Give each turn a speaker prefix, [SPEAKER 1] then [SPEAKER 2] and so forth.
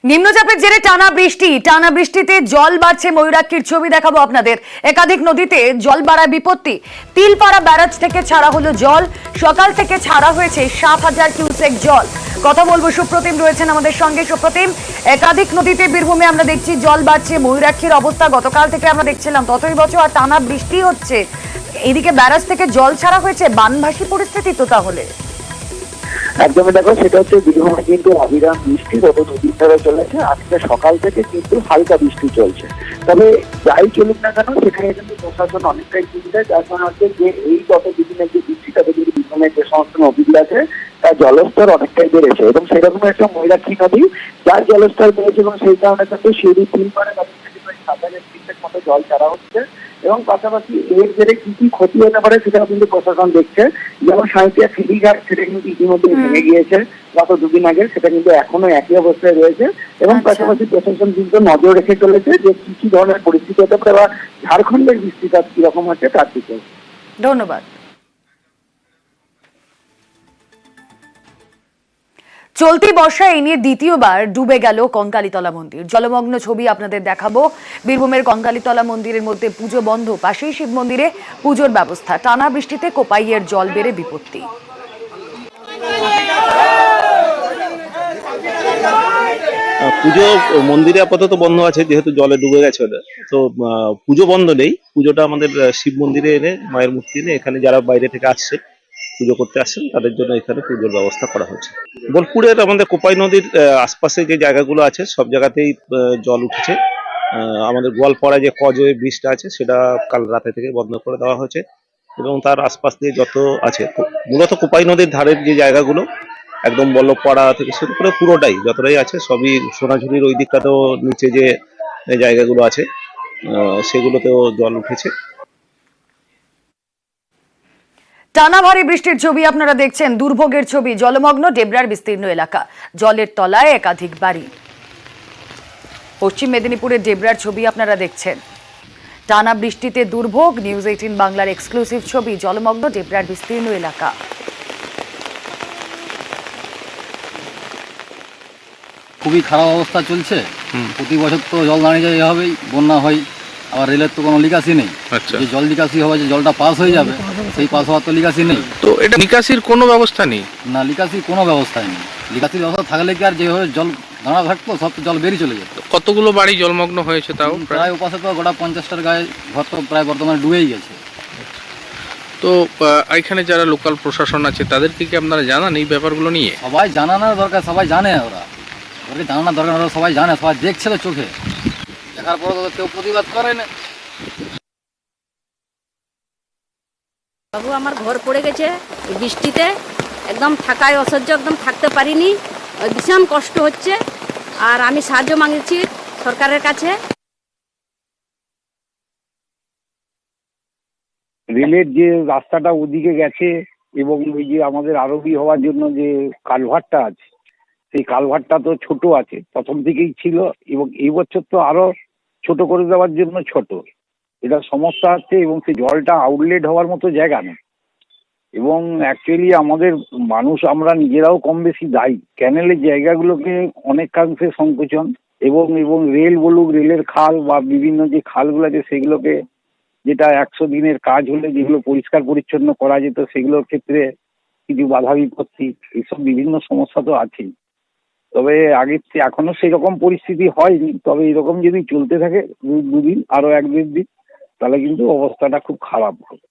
[SPEAKER 1] নিম্নচাপের জেরে টানা বৃষ্টিতে জল বাড়ছে। ময়ূরাক্ষীর ছবি দেখাবো আপনাদের। একাধিক নদীতে জল বাড়ায় বিপত্তি। তিলপাড়া ব্যারাজ থেকে ছাড়া হলো জল। সকাল থেকে ছাড়া হয়েছে 7,000 কিউসেক জল। কথা বলবো, সুপ্রতিম রয়েছেন আমাদের সঙ্গে। সুপ্রতিম, একাধিক নদীতে বীরভূমে আমরা দেখছি জল বাড়ছে। ময়ূরাক্ষীর অবস্থা গতকাল থেকে আমরা দেখছিলাম ততই বছর, আর টানা বৃষ্টি হচ্ছে। এদিকে ব্যারাজ থেকে জল ছাড়া হয়েছে, বানভাসী পরিস্থিতি তো তাহলে।
[SPEAKER 2] একদমই দেখো, সেটা হচ্ছে বীরভূমে কিন্তু অবিরাম বৃষ্টি গত দুদিন ধরে চলেছে। আজকে সকাল থেকে কিন্তু হালকা বৃষ্টি চলছে। তবে যাই চলুক না কেন, সেখানে কিন্তু প্রশাসন অনেকটাই চিন্তায়। যার কারণ হচ্ছে যে এই গত দুদিনের যে বৃষ্টিটাতে কিন্তু বীরভূমের যে সমস্ত নদীগুলো আছে তার জলস্তর অনেকটাই বেড়েছে, এবং সেরকম একটা ময়ূরাক্ষী নদী যার জলস্তর বেড়েছে, এবং সেই কারণে কিন্তু সিঁড়ি তিলপাড়া নদী থেকে প্রায় 7,000 কিউসেক মতো জল ছাড়া হচ্ছে। এবং পাশাপাশি এর জেরে কি কি ক্ষতি হতে পারে সেটাও কিন্তু প্রশাসন দেখছে। যেমন সাঁইথিয়া ফেরিঘাট, সেটা কিন্তু ইতিমধ্যে ভেঙে গিয়েছে গত দুদিন আগে, সেটা কিন্তু এখনো একই অবস্থায় রয়েছে। এবং পাশাপাশি প্রশাসন কিন্তু নজর রেখে চলেছে যে কি কি ধরনের পরিস্থিতি হতে পারে বা ঝাড়খণ্ডের বৃষ্টিপাত কিরকম হচ্ছে তার দিকে।
[SPEAKER 1] ধন্যবাদ। চলতি বর্ষায় এই নিয়ে দ্বিতীয়বার ডুবে গেল কঙ্কালীতলা মন্দির। জলমগ্ন ছবি আপনাদের দেখাবো। বীরভূমের কঙ্কালীতলা মন্দিরের মধ্যে পুজো বন্ধ, পাশেই শিব মন্দিরে পুজোর ব্যবস্থা। টানা বৃষ্টিতে কোপাইয়ের জল বেড়ে বিপত্তি।
[SPEAKER 3] পুজো মন্দিরে আপাতত বন্ধ আছে, যেহেতু জলে ডুবে গেছে ওটা। তো পুজো বন্ধ নেই। পুজোটা আমাদের শিব মন্দিরে এনে মায়ের মূর্তি এনে এখানে যারা বাইরে থেকে আসছে পুজো করতে আসছেন তাদের জন্য এখানে পুজোর ব্যবস্থা করা হয়েছে। বোলপুরের আমাদের কোপাই নদীর আশপাশে যে জায়গাগুলো আছে সব জায়গাতেই জল উঠেছে। আমাদের গোয়ালপাড়ায় যে কজে ব্রিজটা আছে সেটা কাল রাতে থেকে বন্ধ করে দেওয়া হয়েছে, এবং তার আশপাশ দিয়ে যত আছে, মূলত কোপাই নদীর ধারের যে জায়গাগুলো একদম বল্লভপাড়া থেকে শুরু করে পুরোটাই যতটাই আছে সবই, সোনাঝুরির ওই দিকটাতেও নিচে যে জায়গাগুলো আছে সেগুলোতেও জল উঠেছে।
[SPEAKER 1] টানা ভারী বৃষ্টির ছবি আপনারা দেখছেন, দুর্ভোগের ছবি। জলমগ্ন ডেবরার বিস্তীর্ণ এলাকা, জলের তলায় একাধিক বাড়ি। পশ্চিম মেদিনীপুরের ডেবরার ছবি আপনারা দেখছেন। টানা বৃষ্টিতে দুর্ভোগ, নিউজ 18 বাংলার এক্সক্লুসিভ ছবি। জলমগ্ন ডেবরার বিস্তীর্ণ এলাকা।
[SPEAKER 4] খুবই খারাপ অবস্থা চলছে। প্রতি বছর তো জল দাঁড়িয়ে যায়, এভাবেই বন্যা হয়। আবার রেলের তো কোনো নিকাশি নেই। যে জল নিকাশি হবে, যে জলটা পাস হয়ে যাবে, সেই পাস হওয়ার তো নিকাশি নেই।
[SPEAKER 5] তো এটা নিকাশির কোনো ব্যবস্থা নেই?
[SPEAKER 4] না, নিকাশির কোনো ব্যবস্থাই নেই। নিকাশির ব্যবস্থা থাকলে কি আর যেভাবে জল দাঁড়া থাকতো, সব জল বেরিয়ে চলে যেত।
[SPEAKER 5] কতগুলো বাড়ি জলমগ্ন হয়েছে তাও?
[SPEAKER 4] প্রায় ওপাশে তো গোটা 50টার গায়ে ঘর তো প্রায় বর্তমানে ডুবেই গেছে।
[SPEAKER 5] তো এখানে যারা লোকাল প্রশাসন আছে তাদেরকে কি আপনারা জানান এই ব্যাপারগুলো নিয়ে?
[SPEAKER 4] সবাই জানানোর দরকার, সবাই জানে। ওদেরকে জানানোর দরকার, ওরা সবাই জানে, সবাই দেখছে তো চোখে। দেখার পরে তো কেউ প্রতিবাদ করে না।
[SPEAKER 6] বাবু, আমার ঘর পড়ে গেছে এই বৃষ্টিতে, একদম থাকায় অসহ্য, একদম থাকতে পারিনি। ভীষণ কষ্ট হচ্ছে, আর আমি সাহায্য মাগিয়েছি সরকারের কাছে।
[SPEAKER 2] রেলের যে রাস্তাটা ওদিকে গেছে, এবং ওই যে আমাদের আরবি হওয়ার জন্য যে কালভারটা আছে, সেই কালভারটা তো ছোট আছে, প্রথম থেকেই ছিল, এবং এই বছর তো আরো ছোট করে দেওয়ার জন্য ছোট। এটা সমস্যা হচ্ছে, এবং সেই জলটা আউটলেট হওয়ার মতো জায়গা নেই। এবং অ্যাকচুয়ালি আমাদের মানুষ আমরা নিজেরাও কম বেশি দায়ী। ক্যানেলের জায়গাগুলোকে অনেকাংশে সংকোচন, এবং রেল বলুক, রেলের খাল বা বিভিন্ন যে খালগুলো আছে সেগুলোকে, যেটা 100 দিনের কাজ হলে যেগুলো পরিষ্কার পরিচ্ছন্ন করা যেত, সেগুলোর ক্ষেত্রে কিছু বাধা বিপত্তি, এইসব বিভিন্ন সমস্যা তো আছেই। তবে আগের চেয়ে এখনো সেরকম পরিস্থিতি হয়নি। তবে এরকম যদি চলতে থাকে দুদিন, আরো 1-1.5 দিন, তাহলে কিন্তু অবস্থাটা খুব খারাপ হবে।